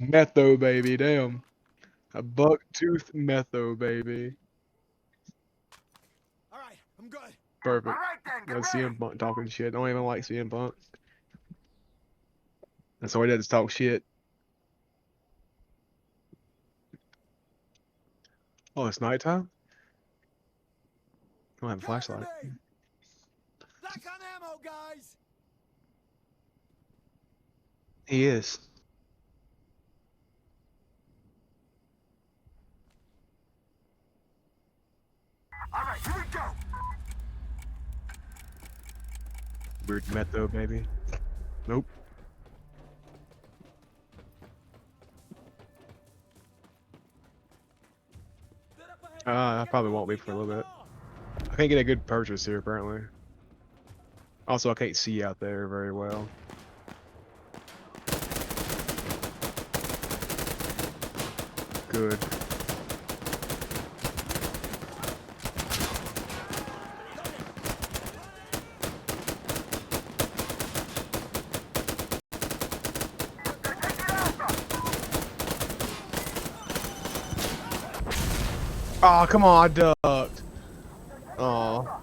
Metho baby, damn. A buck tooth metho baby. Alright, I'm good. Perfect. That's CM Punk talking shit. I don't even like CM Punk. That's why he doesn't talk shit. Oh, it's nighttime? I don't have a flashlight. Lack on ammo, guys. He is. Alright, here we go. Weird metho baby. Nope. I probably won't be for a little bit. I can't get a good purchase here, apparently. Also, I can't see out there very well. Good. Oh, come on, I ducked. Oh.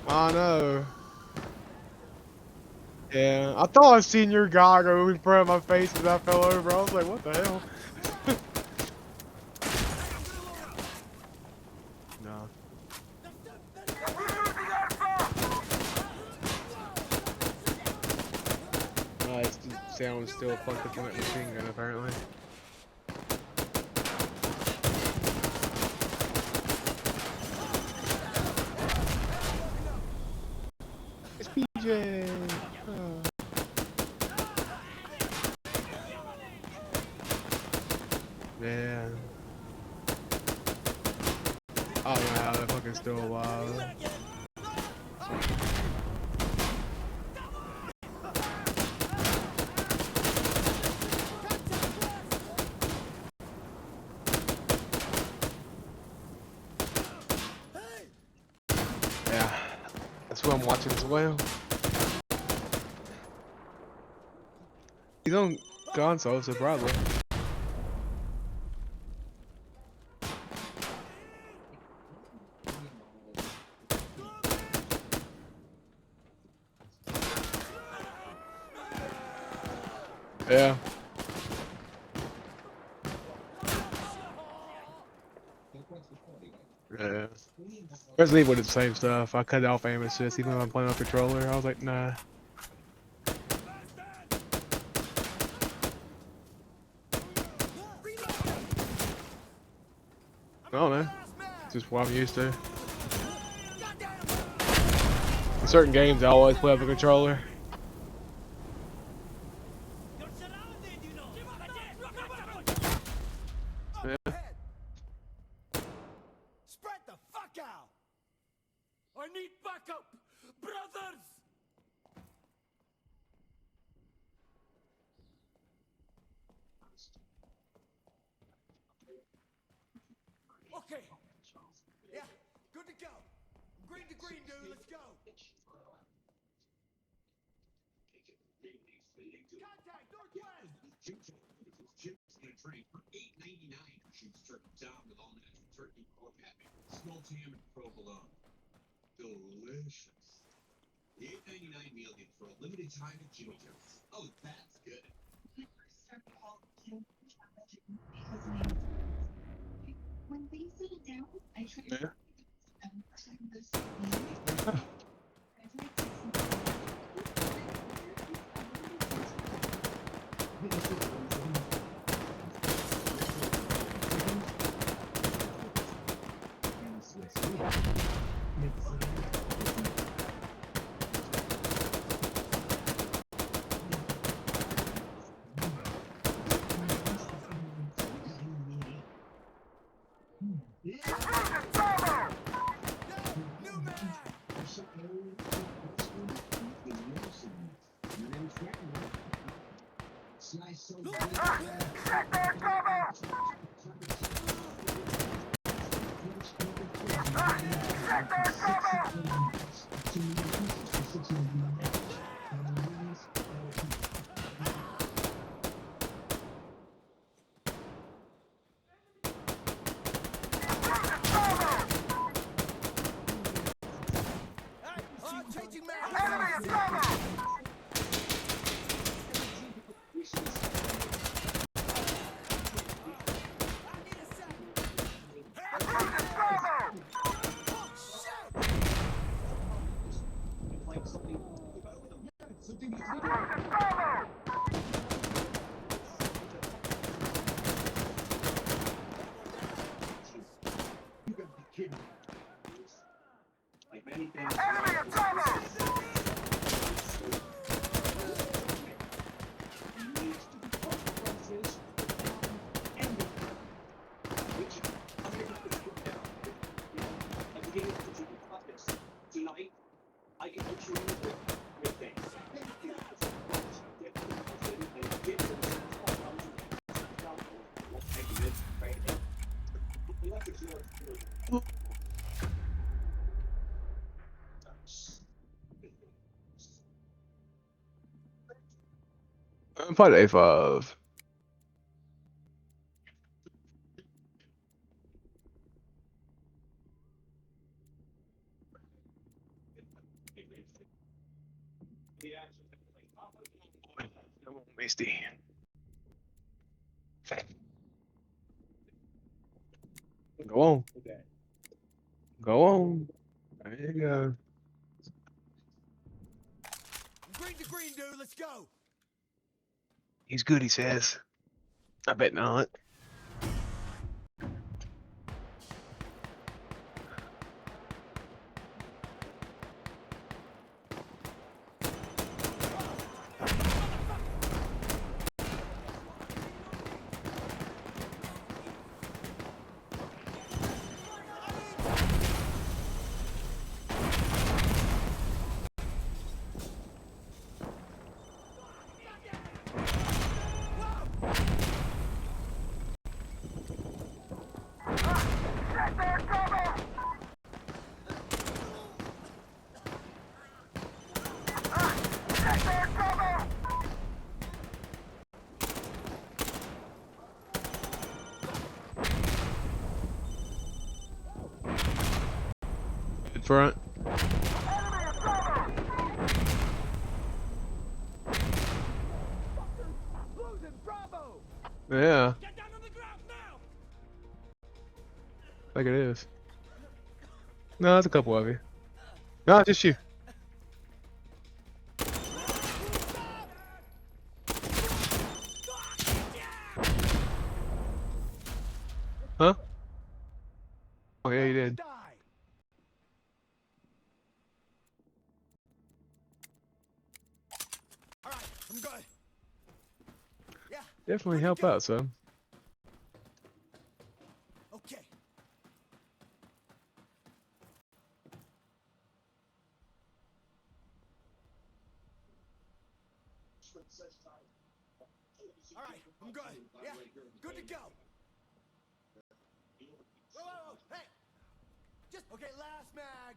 I know. Yeah, I thought I seen your guy go in front of my face as I fell over. I was like, what the hell? No. It sounds still fucked up on that machine gun, apparently. It's PJ! Oh. Yeah. Oh yeah, they're fucking still alive. Yeah, that's what I'm watching as well. He's on console, so probably. Yeah. Yeah. Resident Evil did the same stuff. I cut off aim assist even when I'm playing on controller. I was like, nah. I don't know. It's just what I'm used to. In certain games, I always play with a controller. Yeah. Spread the fuck out. I need backup, brothers. Okay. Yeah, good to go. Green to green, dude. Let's go. Contact northwest. Chips in a tray for $8.99. Shoots turkey down with all natural turkey, pork happy, smoked ham, and provolone. Delicious. The $8.99 meal deal for a limited time at Jimmy John's. Oh, that's good. When they settle down, I try Yeah. Changing mag. You gotta be kidding me. Like many things. Tonight, I can put you in with things. I'm playing A5. Come on, Misty. Go on. Go on. There you go. Green to green, dude. Let's go. He's good, he says. I bet not. In front. Yeah, Get down on the ground now. I think it is. No, it's a couple of you. No, just you. Huh? Oh yeah, you did. Die. All right, I'm good. Yeah. Definitely good to help go. out some. Okay. All right, I'm good. Yeah, good to go. Whoa, whoa, whoa, hey! Just okay. Last mag.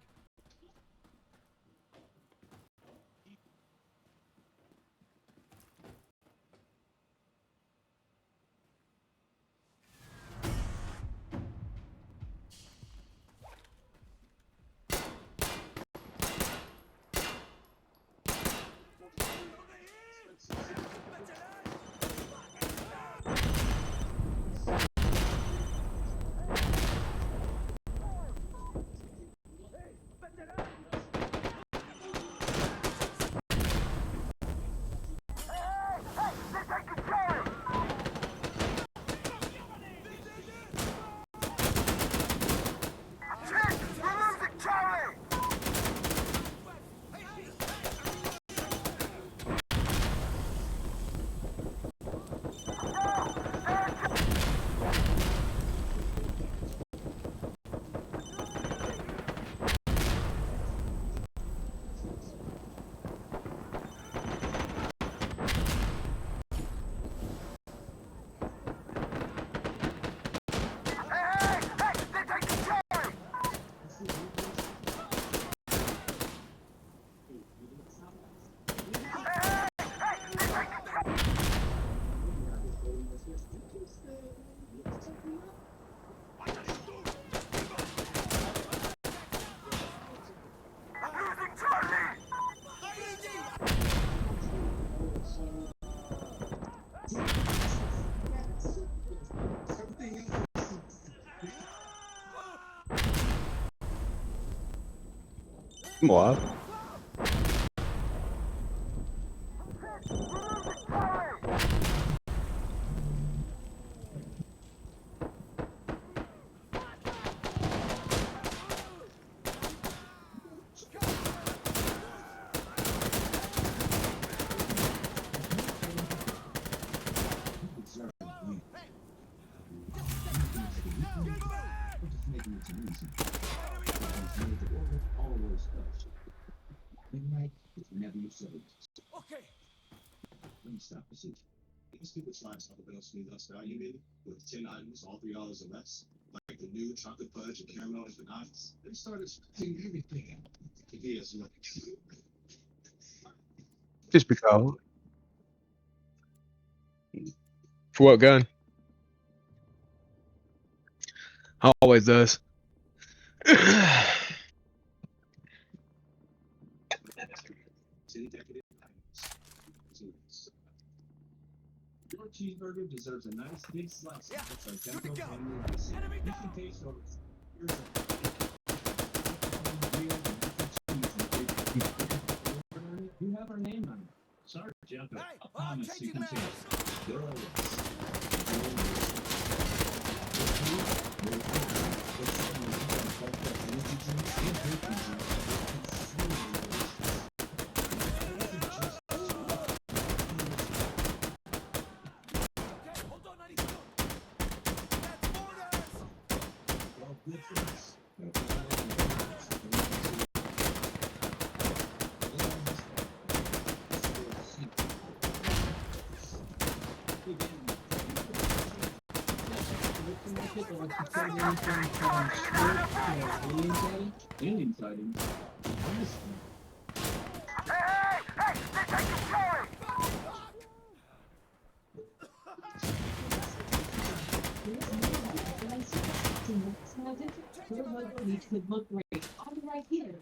I'm alive. Okay. Let me stop this. These people try something else me less valuable with 10 items, all $3 or less. Like the new chocolate fudge and caramel empanadas. They started spending everything out. Yes, look. Just because. For what gun? Always does. Your cheeseburger deserves a nice big slice. Yeah, It's our good to dental go. family legacy. Enemy You down. can taste over years of real cheese. You have our name on it. Sorry, Jeff, but Hey, I I'm promise you changing can maps. taste it. Okay, hold on, I need to go. That's Alien sightings. Could look great. I'll be right here.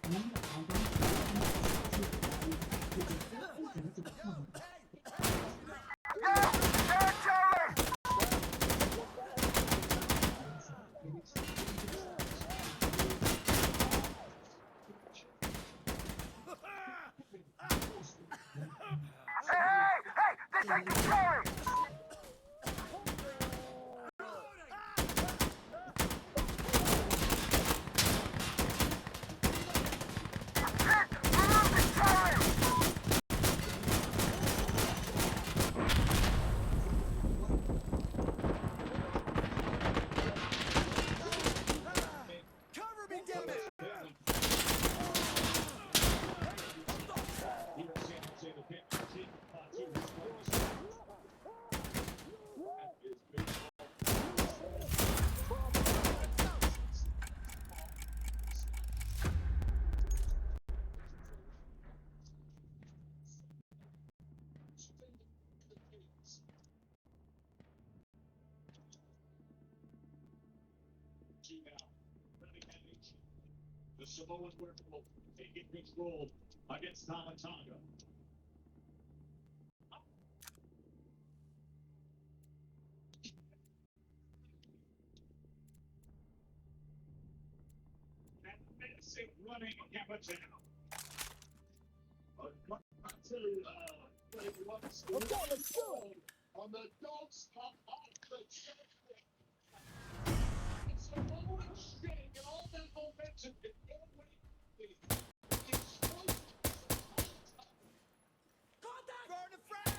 cover me, damn it. The Samoans were taking control against Tamatanga. That menacing running Capitano. Let's go. On the dogs pop off the it's a rolling shake and all that momentum can go away. Contact. Burn the frag.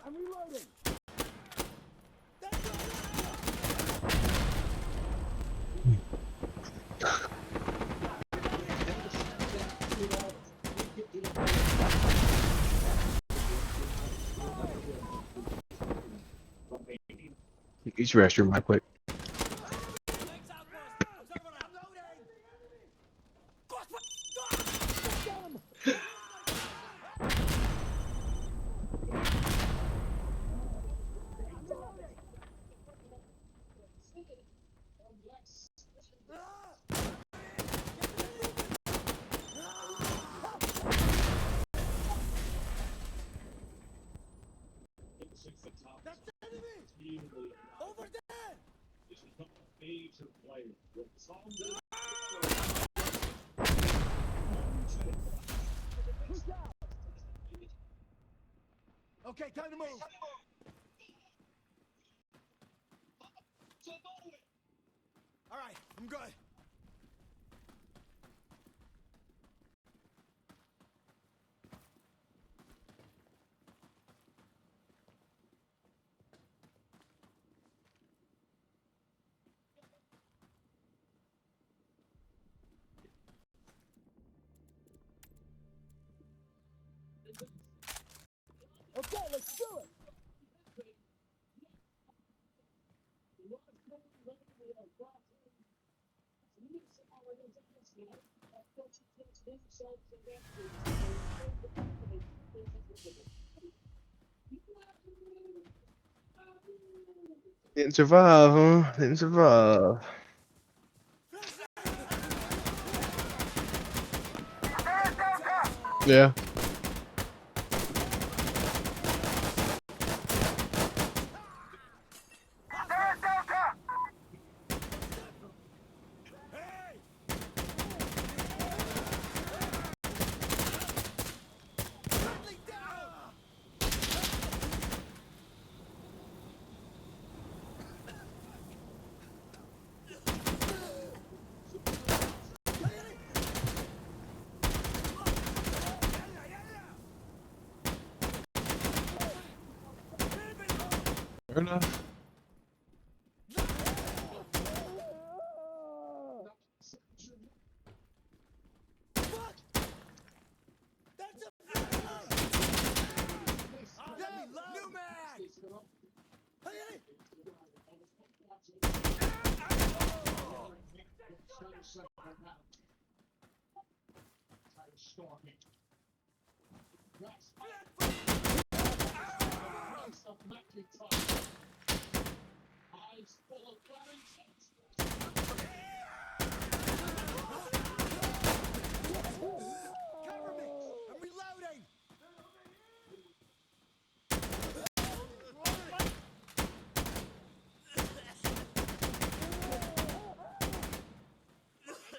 I'm reloading. Use your restroom right quick. Legs out, boys. I'm loading. Got him. Okay, time to move. All right, I'm good. Okay, let's do it. Didn't survive, huh? Didn't survive. Yeah. Friendly down. Fair enough. That's a new man. Cover me. I'm reloading.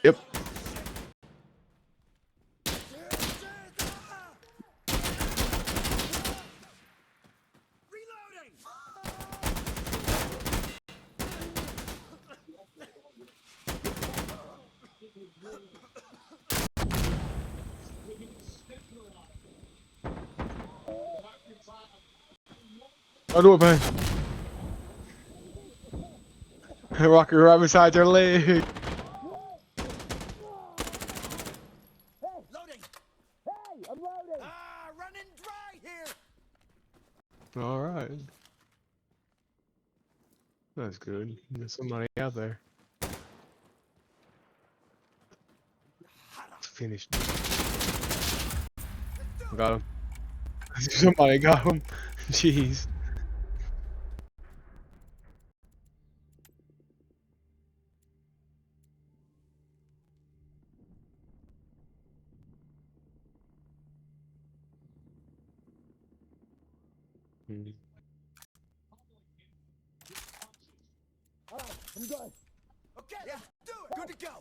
Yep. Reloading. I'll do it, man. Rocky right beside your leg. Loading. Hey, I'm loading. Running dry here. All right. That's good. There's somebody out there. It's finished. Got him. Somebody got him. Jeez. Hmm. All right, I'm good. Okay, yeah, do it. Good to go.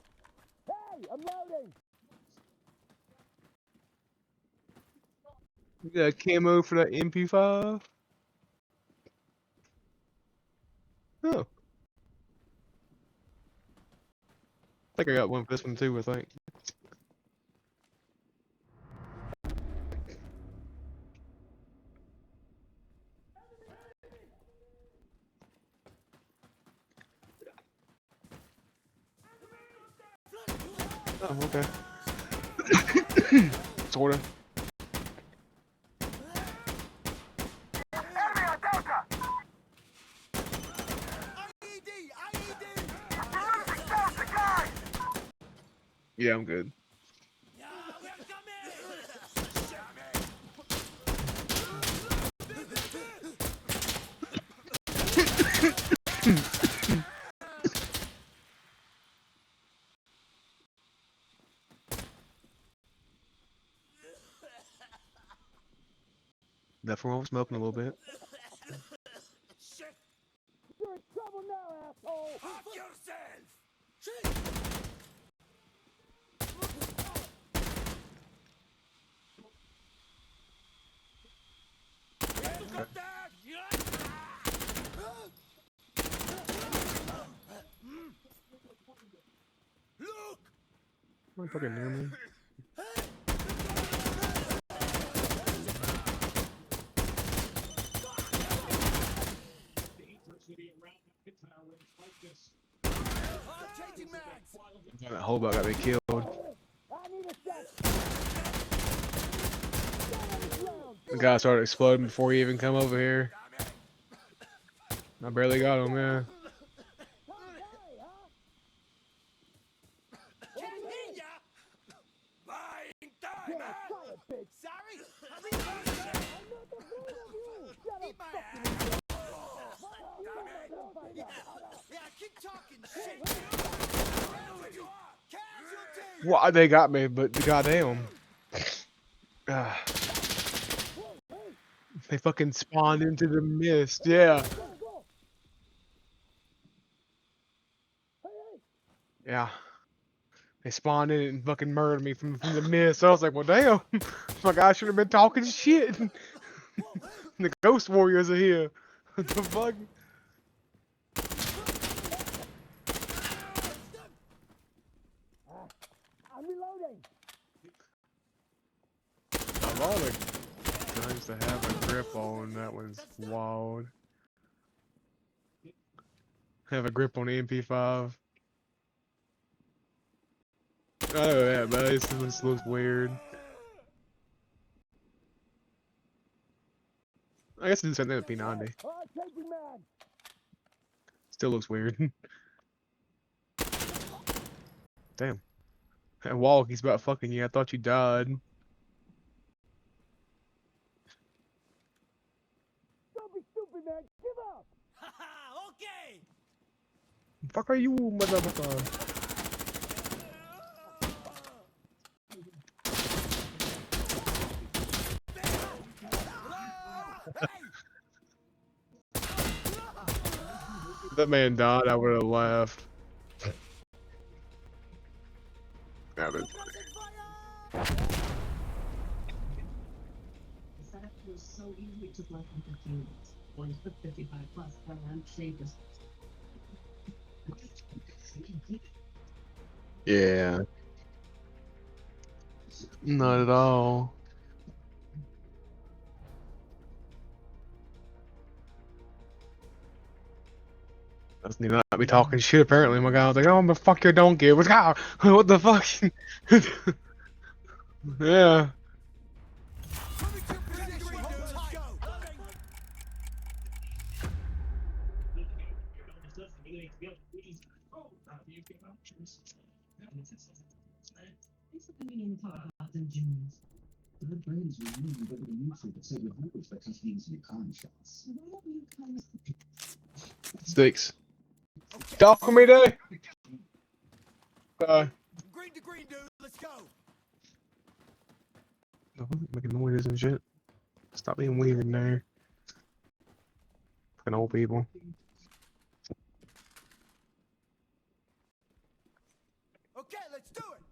Hey, I'm loading. You got a camo for that MP5? Oh. I think I got one for this one too, I think. Oh, okay. Sorta. Yeah, I'm good. Nothing wrong with smoking a little bit. Shit! You're in trouble now, asshole! Fuck yourself! Someone fucking near me. Changing mags. That hobo got me killed. I need a sec. The guy started exploding before he even come over here. I barely got him, man. Can't hear ya. Buying time, huh? Sorry? Eat my ass. Yeah, keep talking shit. Casualty. Well, they got me, but goddamn. Ah. They fucking spawned into the mist, yeah. Yeah. They spawned in and fucking murdered me from the mist. So I was like, well, damn. My guy should have been talking shit. The ghost warriors are here. What the fuck? I'm reloading. I'm all like, nice to have a grip on. That one's wild. Have a grip on the MP5. Oh yeah, but this looks weird. I guess it's the same thing with P90. Changing mags. Still looks weird. Damn. That walk, he's about fucking you. I thought you died. Don't be stupid, man. Give up. Haha, okay. Fuck are you, motherfucker? If that man died, I would have laughed. That was funny. The setup was so easy to block and confuse. One for 55 plus grand shapers. Yeah. Not at all. Doesn't even not be talking shit apparently. My guy was like, oh, but fuck your donkey. What's up? What the fuck? Yeah. Thanks for coming in to talk about them Jews. The brains were really better than usual, but said your hoopers by customers in your con shots. Why don't you come Sticks. Talk to me, day. Green to green, dude. Let's go. Making noises and shit. Stop being weird in there. Fucking old people. Okay, let's do it.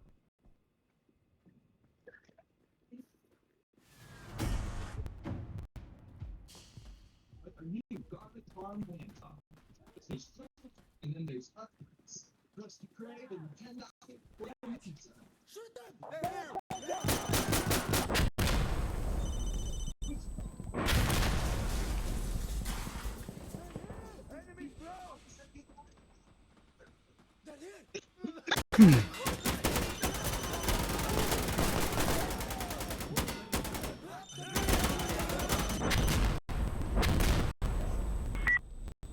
New garlic farm land top. There's and then there's upgrades. Krusty Krab and $10 pizza. Shoot them. They're here. Enemy throw. They're here.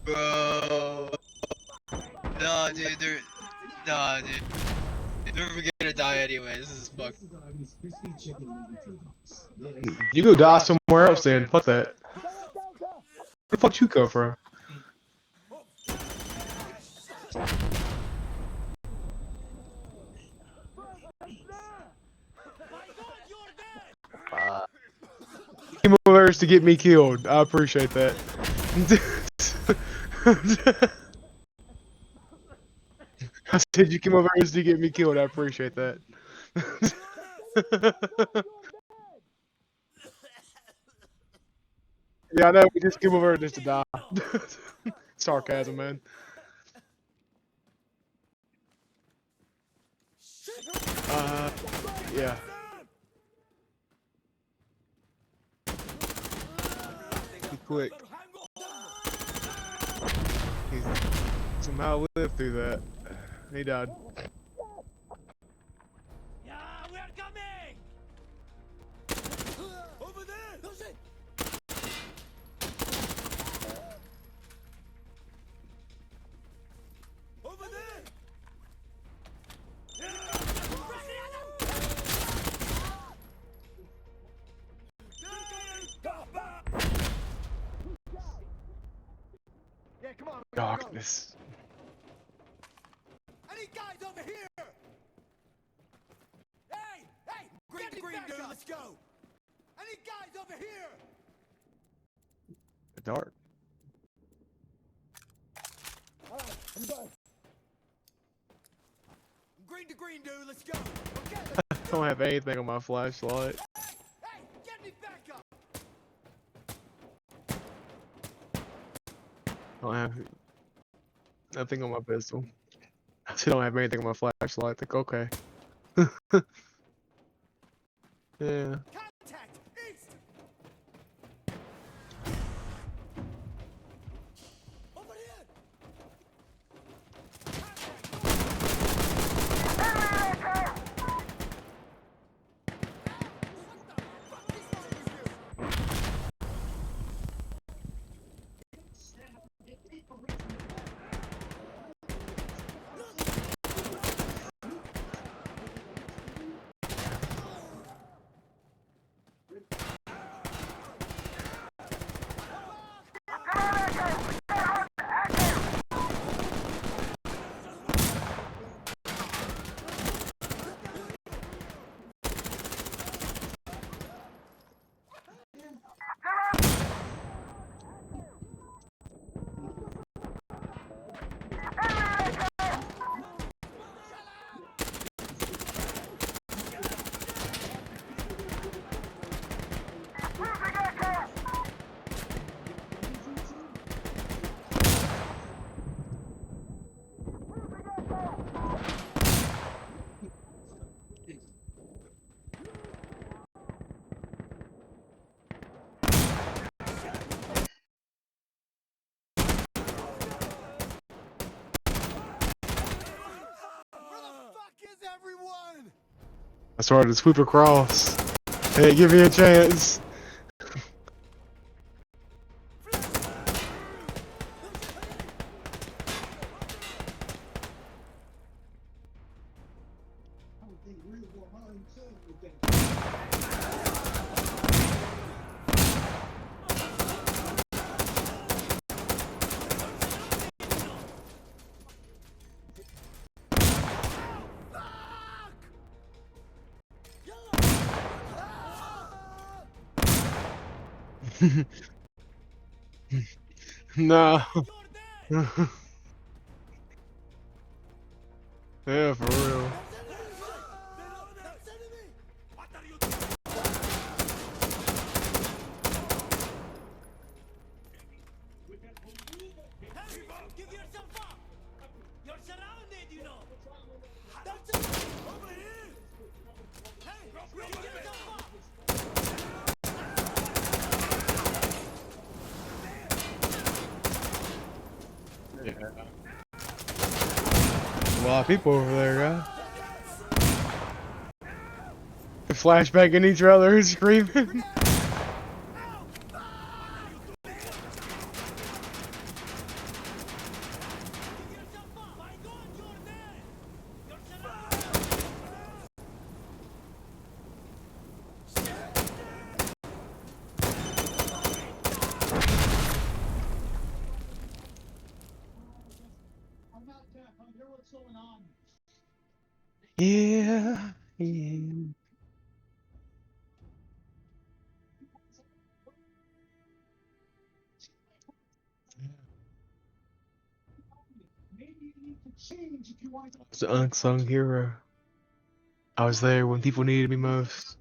Bro. No, dude, nah, dude. They're gonna die anyway. This is fucked. You go die somewhere else then. Fuck that. Where the fuck you come from? Came over to get me killed. I appreciate that. I said you came over to get me killed. I appreciate that. Yeah, I know. We just came over just to die. Sarcasm, man. Yeah. Be quick. He somehow lived through that. He died. Yeah, we are coming! Over there! That's it! Over there! Yeah, come on. we gotta go. Darkness. Any guys over here? Hey! Hey! Green, dude, let's go! Any guys over here? Dark. Alright, I'm done. Green to green, dude, let's go! Okay, I don't have anything on my flashlight. hey! Get me back up! I don't have nothing on my pistol. I still don't have anything on my flashlight. Think okay. Yeah. Contact! East! Over here! Everyone! I started to swoop across. Hey, give me a chance. No. Yeah, for real. Give yourself up! You're surrounded, you know! That's it! Over here! Hey! Give yourself up! Yeah. A lot of people over there, guys. Flashbanging each other and screaming. I'm not deaf. I hear what's going on. Yeah. Yeah. Maybe you need to change if you want to. It's an unsung hero. I was there when people needed me most.